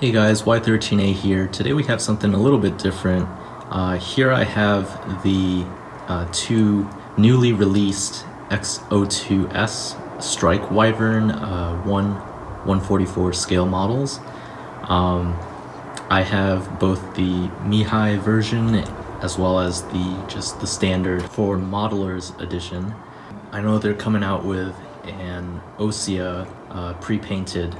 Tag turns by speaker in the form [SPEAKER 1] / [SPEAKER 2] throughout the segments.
[SPEAKER 1] Hey guys, Y13A here. Today we have something a little bit different. Here I have the two newly released X-02S Strike Wyvern 144 scale models. I have both the Mihaly version as well as the standard for Modelers edition. I know they're coming out with an Osea pre-painted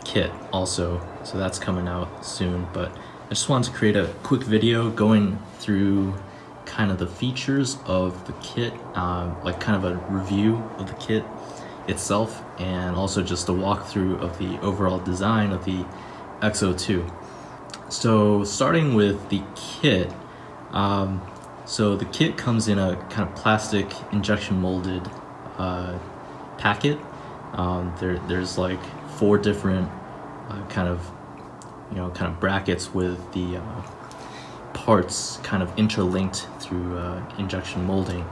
[SPEAKER 1] kit also, so that's coming out soon. But I just wanted to create a quick video going through kind of the features of the kit, like kind of a review of the kit itself, and also just a walkthrough of the overall design of the X-02. So starting with the kit, so the kit comes in a kind of plastic injection molded packet. There's like 4 different kind of brackets with the parts kind of interlinked through injection molding.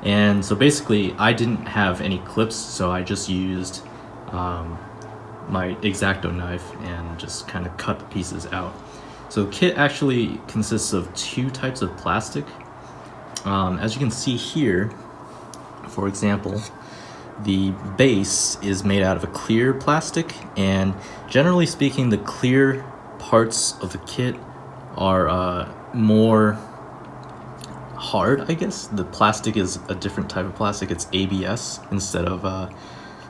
[SPEAKER 1] And so basically I didn't have any clips, so I just used my X-Acto knife and just kind of cut the pieces out. So the kit actually consists of 2 types of plastic. As you can see here, for example, the base is made out of a clear plastic, and generally speaking, the clear parts of the kit are more hard, I guess. The plastic is a different type of plastic. It's ABS instead of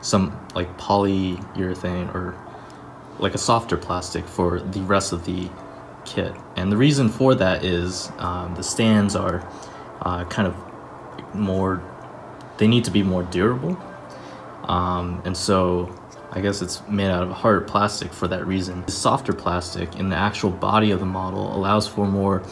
[SPEAKER 1] some like polyurethane or like a softer plastic for the rest of the kit. And the reason for that is the stands are kind of more, they need to be more durable. And so I guess it's made out of hard plastic for that reason. The softer plastic in the actual body of the model allows for more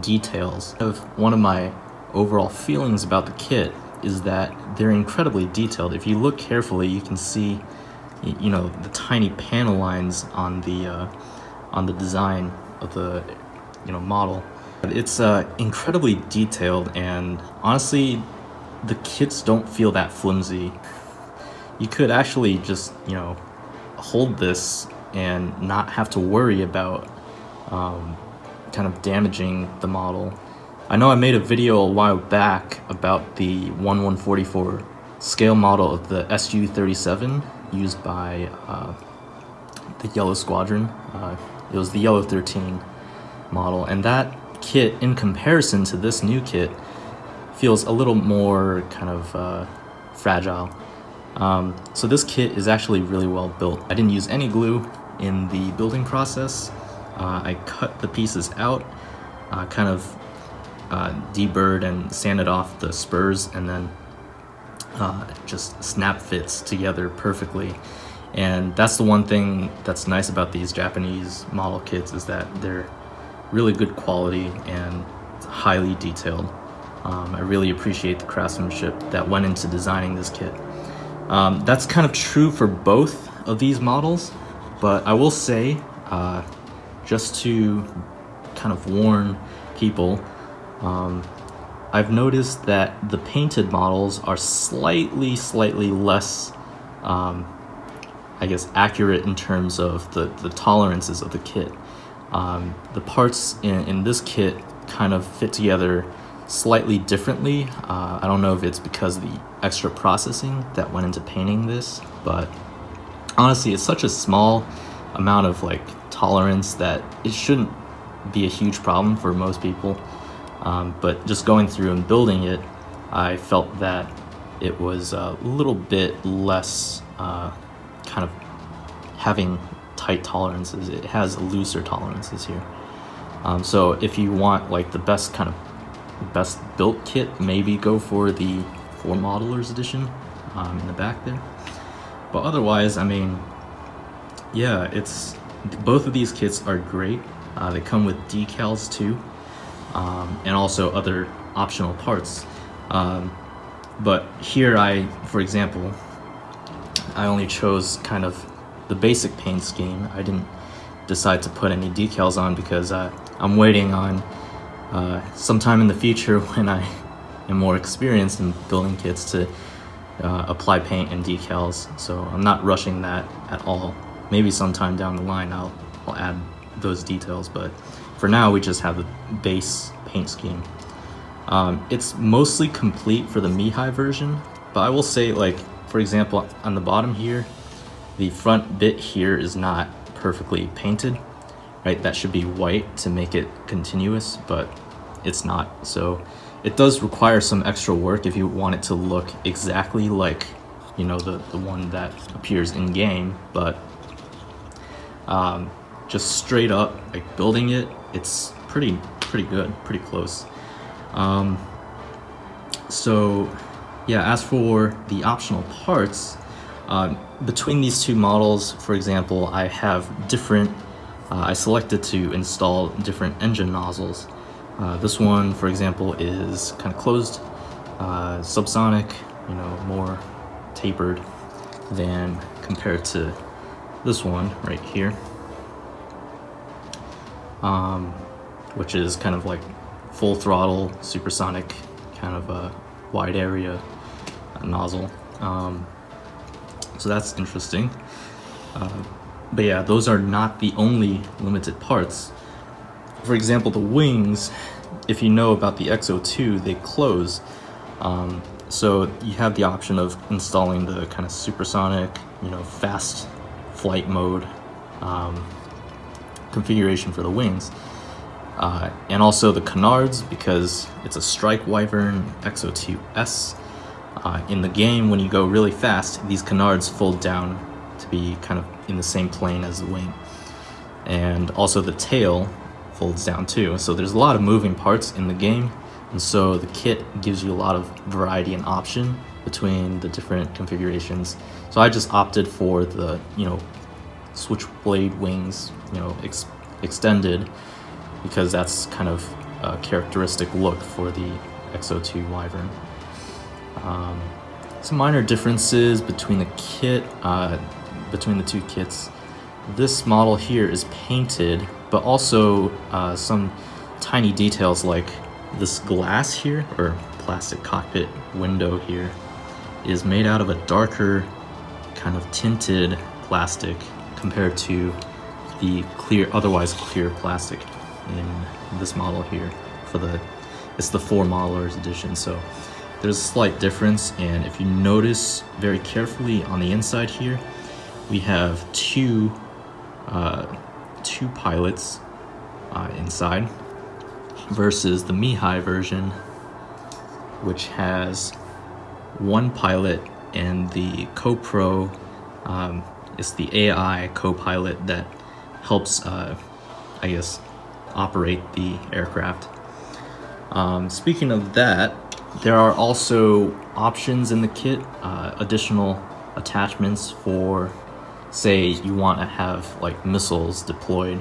[SPEAKER 1] details. One of my overall feelings about the kit is that they're incredibly detailed. If you look carefully, you can see, you know, the tiny panel lines on the design of the model. It's incredibly detailed, and honestly, the kits don't feel that flimsy. You could actually just, hold this and not have to worry about kind of damaging the model. I know I made a video a while back about the 1/144 scale model of the SU-37 used by the Yellow Squadron. It was the Yellow 13 model, and that kit, in comparison to this new kit, feels a little more kind of fragile. So this kit is actually really well built. I didn't use any glue in the building process. I cut the pieces out, kind of deburred and sanded off the spurs, and then just snap fits together perfectly. And that's the one thing that's nice about these Japanese model kits, is that they're really good quality and highly detailed. I really appreciate the craftsmanship that went into designing this kit. That's kind of true for both of these models, but I will say, just to kind of warn people, I've noticed that the painted models are slightly less, I guess, accurate in terms of the tolerances of the kit. The parts in this kit kind of fit together slightly differently. I don't know if it's because of the extra processing that went into painting this, but honestly, it's such a small amount of like tolerance that it shouldn't be a huge problem for most people. But just going through and building it, I felt that it was a little bit less kind of having tight tolerances. It has looser tolerances here. So if you want like the best built kit, maybe go for the 4 Modelers edition in the back there. But otherwise, I mean, yeah, both of these kits are great. They come with decals too, and also other optional parts. But here for example, I only chose kind of the basic paint scheme. I didn't decide to put any decals on because I'm waiting on sometime in the future, when I am more experienced in building kits, to apply paint and decals. So I'm not rushing that at all. Maybe sometime down the line I'll I'll add those details, but for now we just have the base paint scheme. It's mostly complete for the Mihaly version, but I will say, like, for example, on the bottom here, the front bit here is not perfectly painted, right? That should be white to make it continuous, but it's not. So it does require some extra work if you want it to look exactly like, you know, the one that appears in game, but just straight up, like, building it, it's pretty good, pretty close. So yeah, as for the optional parts, between these two models, for example, I have different, I selected to install different engine nozzles. This one, for example, is kind of closed, subsonic, you know, more tapered than compared to this one right here, which is kind of like full throttle, supersonic, kind of a wide area nozzle. So that's interesting. But yeah, those are not the only limited parts. For example, the wings, if you know about the X-02, they close. So you have the option of installing the kind of supersonic, you know, fast flight mode configuration for the wings. And also the canards, because it's a Strike Wyvern X-02S. In the game, when you go really fast, these canards fold down to be kind of in the same plane as the wing. And also the tail folds down too. So there's a lot of moving parts in the game, and so the kit gives you a lot of variety and option between the different configurations. So I just opted for the, you know, switchblade wings, you know, extended, because that's kind of a characteristic look for the X-02 Wyvern. Some minor differences between the kit, between the two kits. This model here is painted, but also some tiny details like this glass here, or plastic cockpit window here, is made out of a darker kind of tinted plastic compared to the clear, otherwise clear plastic in this model here. It's the 4 modelers edition, so there's a slight difference. And if you notice very carefully on the inside here, we have two pilots inside, versus the Mihaly version, which has 1 pilot, and the co-pro is the AI co-pilot that helps, I guess, operate the aircraft. Speaking of that, there are also options in the kit, additional attachments for, say, you want to have like missiles deployed.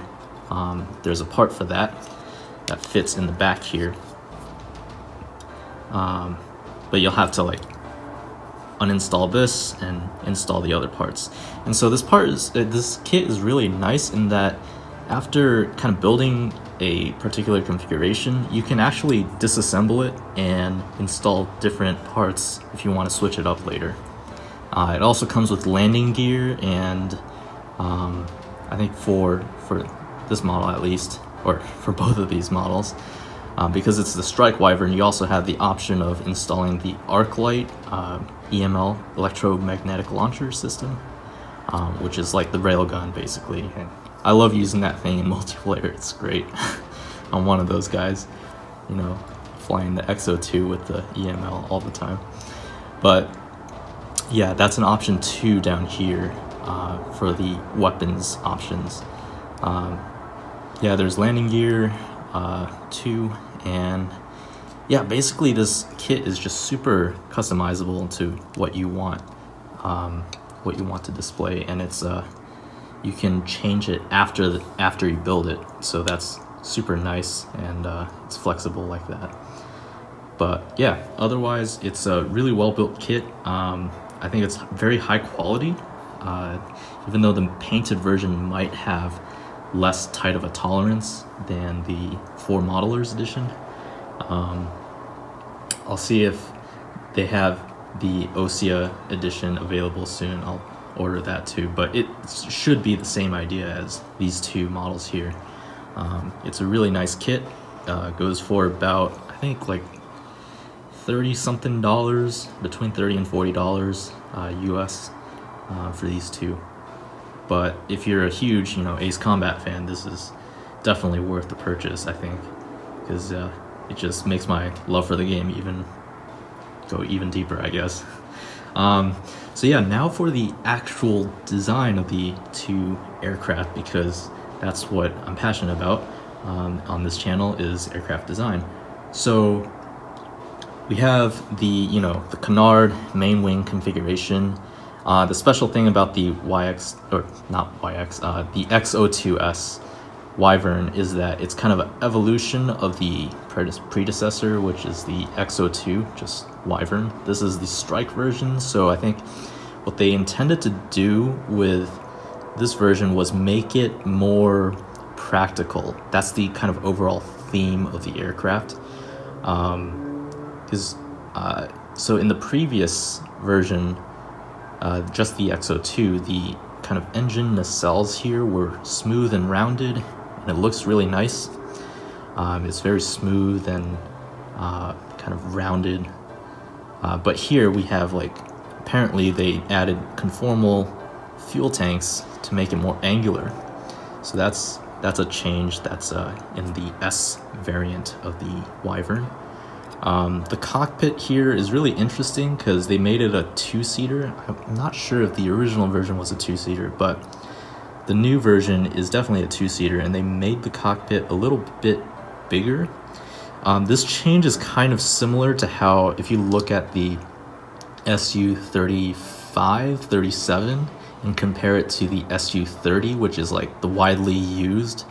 [SPEAKER 1] There's a part for that fits in the back here, but you'll have to like uninstall this and install the other parts. And so this kit is really nice in that after kind of building a particular configuration, you can actually disassemble it and install different parts if you want to switch it up later. It also comes with landing gear, and I think for this model at least, or for both of these models, because it's the Strike Wyvern, you also have the option of installing the ArcLight EML electromagnetic launcher system, which is like the railgun basically. And I love using that thing in multiplayer. It's great. I'm one of those guys, you know, flying the X-02 with the EML all the time. But yeah, that's an option too down here for the weapons options. Yeah, there's landing gear too, and yeah, basically this kit is just super customizable to what you want to display, and it's you can change it after you build it, so that's super nice, and it's flexible like that. But yeah, otherwise it's a really well built kit. I think it's very high quality, even though the painted version might have less tight of a tolerance than the 4 modelers edition. I'll see if they have the Osea edition available soon. I'll order that too, but it should be the same idea as these two models here. It's a really nice kit. Goes for about, I think, like $30-something, between $30 and $40 US for these two. But if you're a huge, you know, Ace Combat fan, this is definitely worth the purchase, I think, because it just makes my love for the game go even deeper, I guess. So yeah, now for the actual design of the two aircraft, because that's what I'm passionate about on this channel, is aircraft design. So we have the, you know, the canard main wing configuration. The special thing about the the X-02S Wyvern is that it's kind of an evolution of the predecessor, which is the X-02, just Wyvern. This is the Strike version, so I think what they intended to do with this version was make it more practical. That's the kind of overall theme of the aircraft. So in the previous version, just the X-02, the kind of engine nacelles here were smooth and rounded, and it looks really nice. It's very smooth and kind of rounded. But here we have, like, apparently they added conformal fuel tanks to make it more angular. So that's a change that's in the S variant of the Wyvern. The cockpit here is really interesting because they made it a two-seater. I'm not sure if the original version was a two-seater, but the new version is definitely a two-seater, and they made the cockpit a little bit bigger. This change is kind of similar to how, if you look at the SU-35, 37, and compare it to the SU-30, which is like the widely used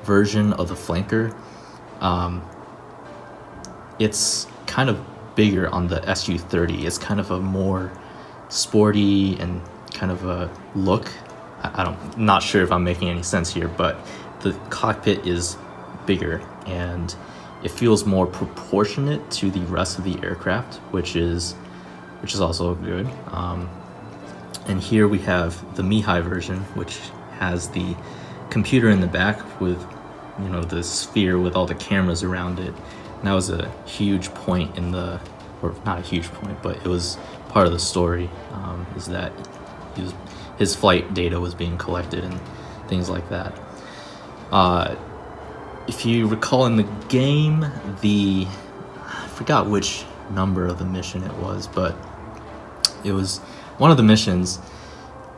[SPEAKER 1] version of the flanker, it's kind of bigger on the SU-30. It's kind of a more sporty and kind of a look. I'm not sure if I'm making any sense here, but the cockpit is bigger and it feels more proportionate to the rest of the aircraft, which is also good. And here we have the Mihaly version, which has the computer in the back with, you know, the sphere with all the cameras around it. And that was a huge point in the, or not a huge point, but it was part of the story, is that his flight data was being collected and things like that. If you recall in the game, I forgot which number of the mission it was, but it was one of the missions.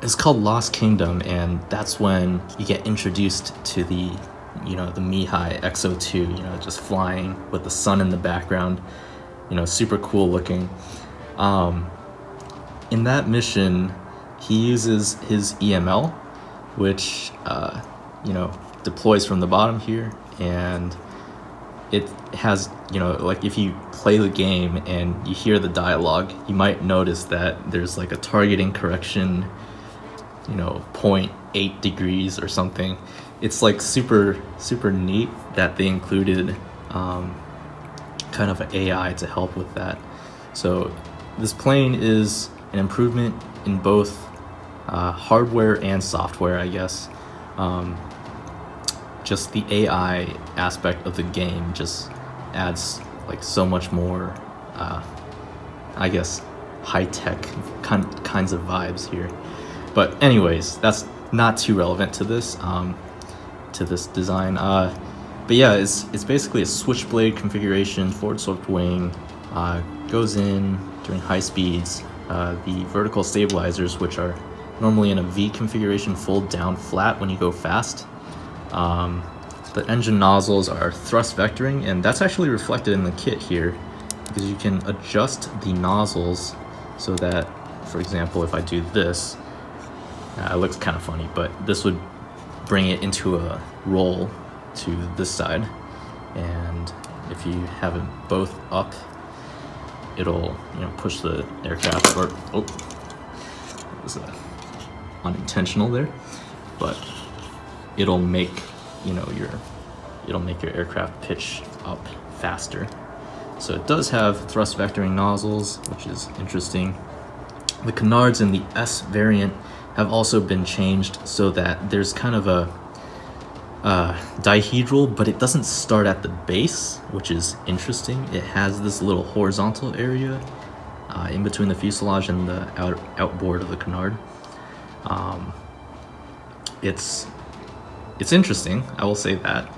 [SPEAKER 1] It's called Lost Kingdom, and that's when you get introduced to the, you know, the Mihaly X-02, you know, just flying with the sun in the background, you know, super cool looking. In that mission, he uses his EML, which, you know, deploys from the bottom here, and it has, you know, like if you play the game and you hear the dialogue, you might notice that there's like a targeting correction, you know, 0.8 degrees or something. It's like super neat that they included kind of an AI to help with that. So this plane is an improvement in both hardware and software, I guess. Just the AI aspect of the game just adds like so much more, I guess, high-tech kinds of vibes here. But anyways, that's not too relevant to this design. But yeah, it's basically a switchblade configuration, forward-sloped wing, goes in during high speeds. The vertical stabilizers, which are normally in a V configuration, fold down flat when you go fast. The engine nozzles are thrust vectoring, and that's actually reflected in the kit here, because you can adjust the nozzles so that, for example, if I do this, it looks kind of funny, but this would bring it into a roll to this side, and if you have it both up, it'll, you know, push the aircraft, or that was unintentional there, but it'll make, you know, it'll make your aircraft pitch up faster. So it does have thrust vectoring nozzles, which is interesting. The canards in the S variant have also been changed so that there's kind of a dihedral, but it doesn't start at the base, which is interesting. It has this little horizontal area in between the fuselage and the outboard of the canard. It's interesting, I will say that.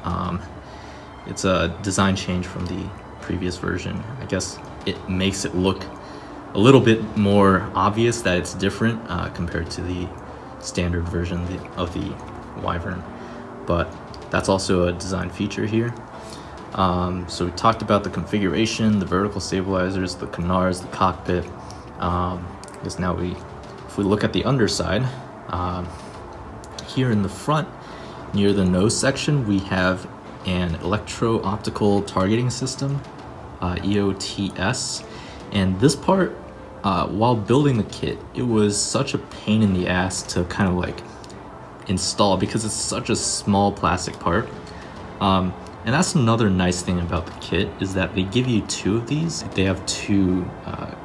[SPEAKER 1] It's a design change from the previous version. I guess it makes it look a little bit more obvious that it's different compared to the standard version of the Wyvern, but that's also a design feature here. So we talked about the configuration, the vertical stabilizers, the canards, the cockpit. I guess now if we look at the underside, here in the front near the nose section, we have an Electro-Optical targeting system, EOTS, and this part, while building the kit, it was such a pain in the ass to kind of like install because it's such a small plastic part. And that's another nice thing about the kit, is that they give you two of these. They have two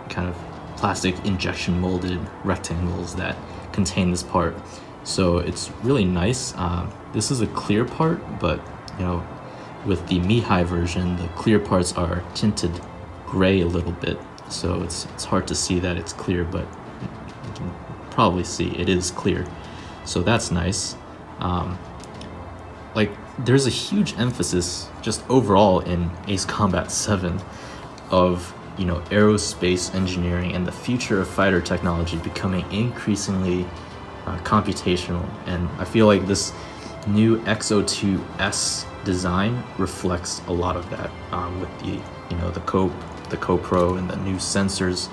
[SPEAKER 1] kind of plastic injection molded rectangles that contain this part, so it's really nice. This is a clear part, but you know, with the Mihaly version, the clear parts are tinted gray a little bit, so it's hard to see that it's clear, but you can probably see it is clear, so that's nice. Like, there's a huge emphasis just overall in Ace Combat 7 of, you know, aerospace engineering and the future of fighter technology becoming increasingly computational, and I feel like this new X-02S design reflects a lot of that, with the, you know, the CoPro and the new sensors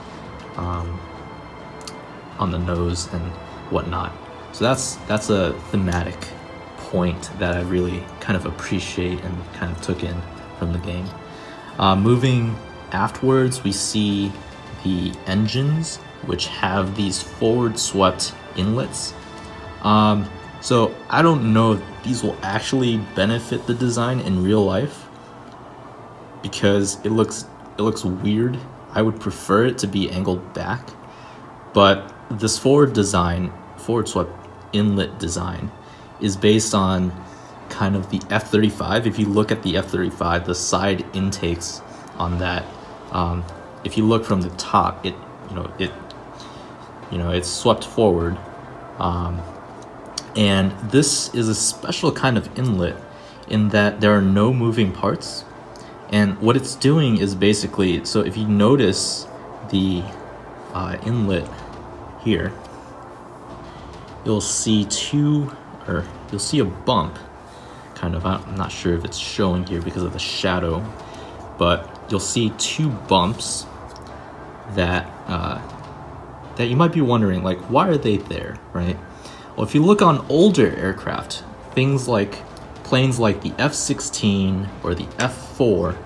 [SPEAKER 1] on the nose and whatnot. So that's a thematic point that I really kind of appreciate and kind of took in from the game. Moving afterwards, we see the engines, which have these forward swept inlets. So I don't know if these will actually benefit the design in real life, because it looks weird. I would prefer it to be angled back, but this forward swept inlet design is based on kind of the F-35. If you look at the F-35, the side intakes on that, if you look from the top, it's swept forward. And this is a special kind of inlet in that there are no moving parts. And what it's doing is basically, so if you notice the inlet here, you'll see a bump, kind of. I'm not sure if it's showing here because of the shadow, but you'll see two bumps that that you might be wondering, like, why are they there, right? Well, if you look on older aircraft, things like planes like the F-16 or the F-4,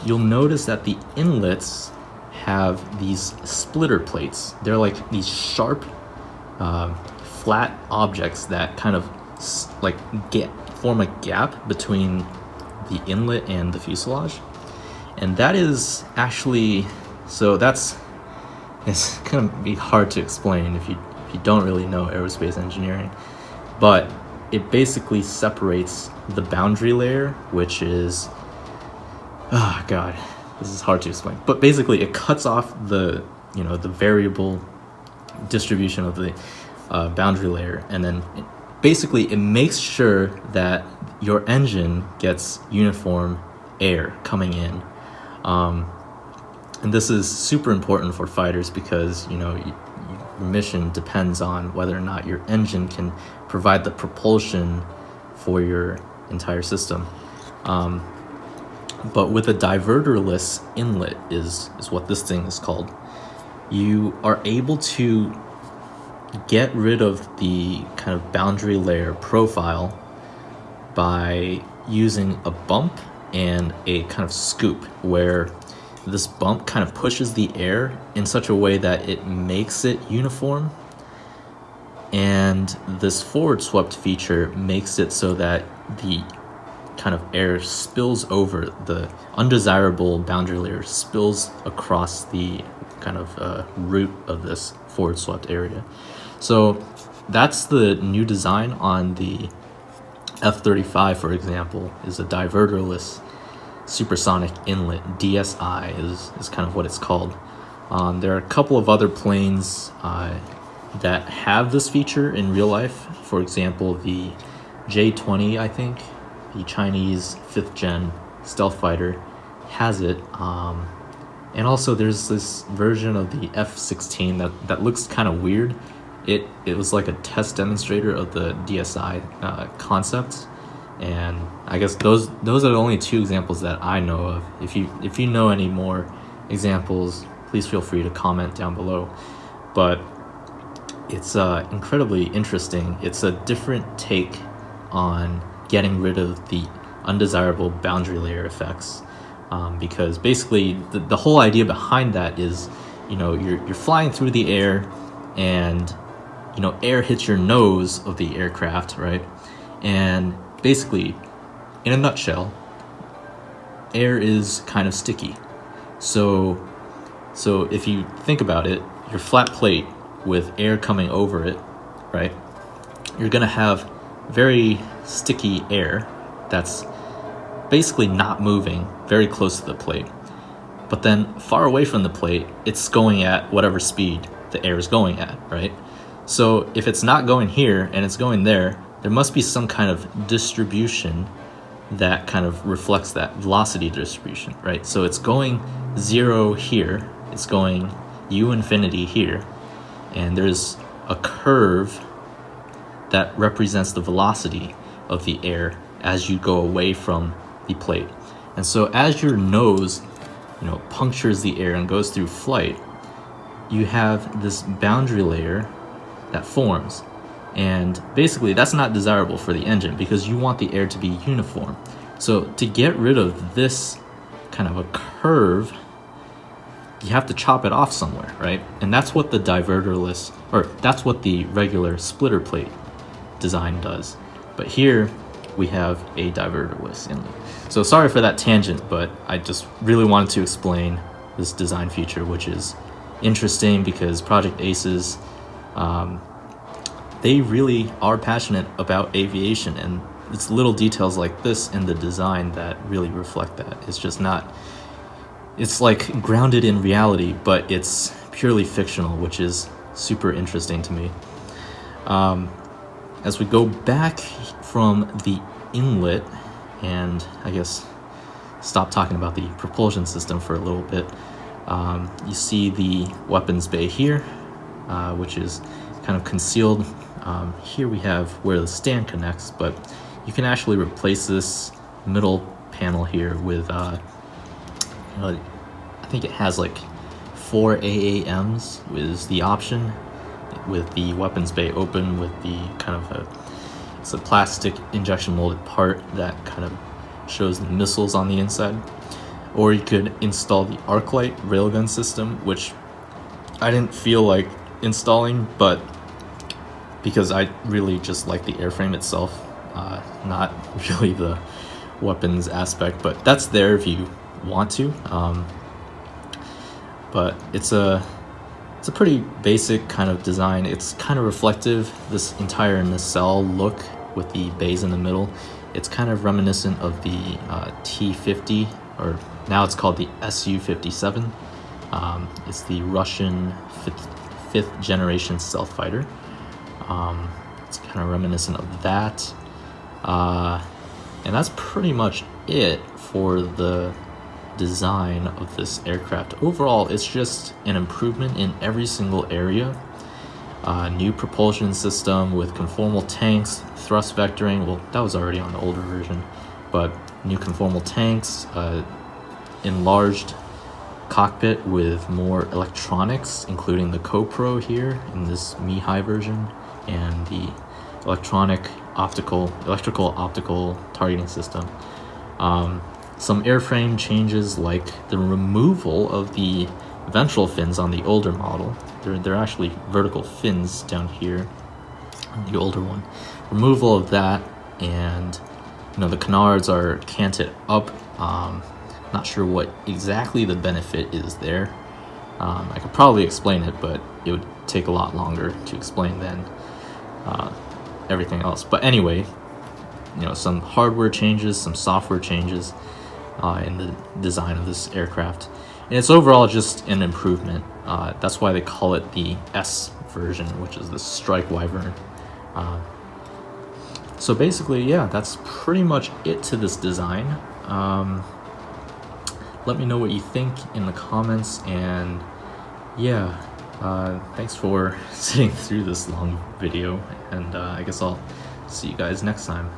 [SPEAKER 1] you'll notice that the inlets have these splitter plates. They're like these sharp, flat objects that kind of like form a gap between the inlet and the fuselage. And that is actually, it's gonna be hard to explain if you don't really know aerospace engineering, but it basically separates the boundary layer, which is, oh god, this is hard to explain, but basically it cuts off the variable distribution of the boundary layer, and then it makes sure that your engine gets uniform air coming in. And this is super important for fighters because, your mission depends on whether or not your engine can provide the propulsion for your entire system. But with a diverterless inlet is what this thing is called, you are able to get rid of the kind of boundary layer profile by using a bump and a kind of scoop, where this bump kind of pushes the air in such a way that it makes it uniform, and this forward swept feature makes it so that the kind of air spills over, the undesirable boundary layer spills across the kind of root of this forward swept area. So that's the new design on the F-35, for example, is a diverterless supersonic inlet. DSI is kind of what it's called. There are a couple of other planes that have this feature in real life. For example, the J-20, I think, the Chinese 5th gen stealth fighter has it. And also there's this version of the F-16 that looks kind of weird. It was like a test demonstrator of the DSI concept, and I guess those are the only two examples that I know of. If you know any more examples, please feel free to comment down below. But it's incredibly interesting. It's a different take on getting rid of the undesirable boundary layer effects, because basically the whole idea behind that is, you're flying through the air, and air hits your nose of the aircraft, right? And basically, in a nutshell, air is kind of sticky. So if you think about it, your flat plate with air coming over it, right? You're gonna have very sticky air that's basically not moving, very close to the plate. But then far away from the plate, it's going at whatever speed the air is going at, right? So if it's not going here and it's going there, there must be some kind of distribution that kind of reflects that velocity distribution, right? So it's going 0 here, it's going U infinity here, and there's a curve that represents the velocity of the air as you go away from the plate. And so as your nose, punctures the air and goes through flight, you have this boundary layer that forms. And basically that's not desirable for the engine because you want the air to be uniform. So to get rid of this kind of a curve, you have to chop it off somewhere, right? And that's what the diverterless, or that's what the regular splitter plate design does. But here we have a diverterless inlet. So sorry for that tangent, but I just really wanted to explain this design feature, which is interesting because Project Aces, they really are passionate about aviation, and it's little details like this in the design that really reflect that. It's just not, it's like grounded in reality, but it's purely fictional, which is super interesting to me. As we go back from the inlet, and I guess stop talking about the propulsion system for a little bit, you see the weapons bay here, which is kind of concealed. Here we have where the stand connects, but you can actually replace this middle panel here with, I think it has like 4 AAMs is the option, with the weapons bay open with the kind of it's a plastic injection molded part that kind of shows the missiles on the inside. Or you could install the Arclight railgun system, which I didn't feel like installing, but because I really just like the airframe itself, not really the weapons aspect, but that's there if you want to. But it's a pretty basic kind of design. It's kind of reflective, this entire nacelle look with the bays in the middle. It's kind of reminiscent of the T-50, or now it's called the Su-57. It's the Russian fifth generation stealth fighter. It's kind of reminiscent of that. And that's pretty much it for the design of this aircraft. Overall, it's just an improvement in every single area. New propulsion system with conformal tanks, thrust vectoring, well, that was already on the older version, but new conformal tanks, enlarged cockpit with more electronics, including the Co-Pro here in this Mihaly version, and the electrical optical targeting system. Some airframe changes, like the removal of the ventral fins on the older model. They're actually vertical fins down here on the older one. Removal of that, and the canards are canted up. Not sure what exactly the benefit is there. I could probably explain it, but it would take a lot longer to explain than everything else. But anyway, you know, some hardware changes, some software changes in the design of this aircraft, and it's overall just an improvement. That's why they call it the S version, which is the Strike Wyvern. So basically, yeah, that's pretty much it to this design. Let me know what you think in the comments, and yeah, thanks for sitting through this long video, and I guess I'll see you guys next time.